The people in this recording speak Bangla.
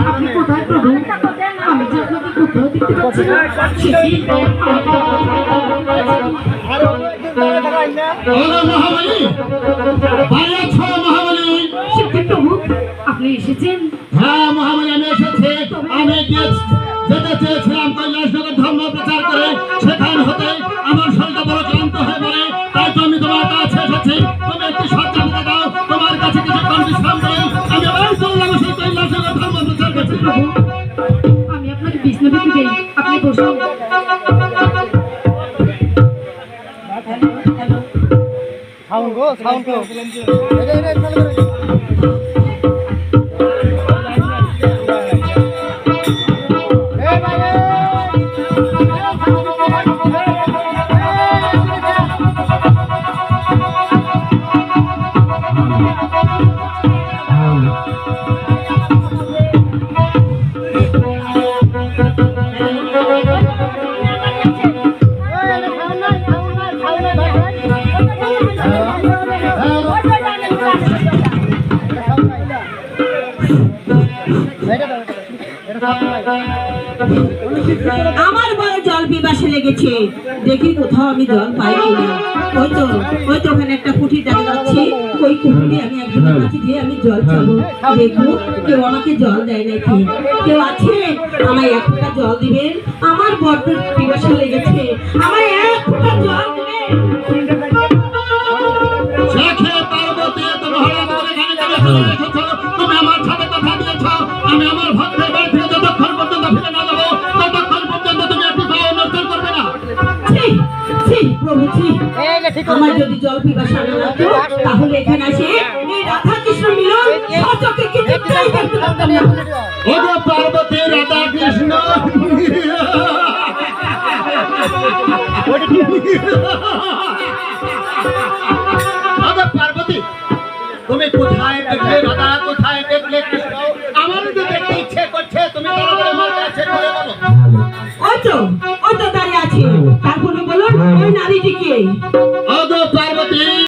আপনি কোথায় প্রভু? আমি যে আপনাকে কোথাও দেখতে পাচ্ছি না। মহাবলী, মহাবলী, প্রভু আপনি এসেছেন? হ্যাঁ মহাবলী, আমি এসেছি। আমি যেতে চেয়েছিলাম কৈলাসনগর ধর্ম প্রচার করে, সেখান হতে আমার শরীরটা বড় ক্লান্ত হয়ে পড়ে, তাই তো আমি তোমার কাছে এসেছি। তুমি একটু সজ্জা দিতে দাও, তোমার কাছে কিছুক্ষণ বিশ্রাম করে আমি আবার চললাম সেই কৈলাসনগর ধর্ম প্রচার করছি। প্রভু আমি আপনাকে বিছানা দিতে দেই, আপনি বসুন। আমার বড় জল পিপাসা লেগেছে, দেখি কোথাও আমি জল পাই কিনা। ওই তো ওখানে একটা কুঠি দেখা যাচ্ছে, ওই কুঠিতে আমি একজনের কাছে গিয়ে আমি জল চাবো, দেখবো কেউ আমাকে জল দেয় নাকি। কেউ আছে আমায় এক ফোঁটা জল দিবেন? আমার বড্ড পিপাসা লেগেছে, আমায় এক ফোঁটা জল দিবেন। তুমি আমার সাথে কথা দিয়েছ, আমি আমার ভক্তের বাড়ি থেকে যতক্ষণ পর্যন্ত ফিরে না যাবো ততক্ষণ পর্যন্ত তুমি একটু পাও নষ্ট করবে না। প্রভু আমার যদি জল পিপাসা না লাগতো তাহলে এখানে আসে এই রাধা কৃষ্ণ মিলন সচকে কি দেখতেই দেখতে পারতাম না। ওগো পার্বতী, রাধা কৃষ্ণ, পার্বতী তুমি কোথায় দেখলে রাধা, কোথায় দেখলে কৃষ্ণ? আমার তো দেখতে ইচ্ছে করছে, তুমি তাড়াতাড়ি আমার কাছে চলে বলো। ওই তো দাঁড়িয়ে আছে, তারপরে বলুন ওই নারীটি কে?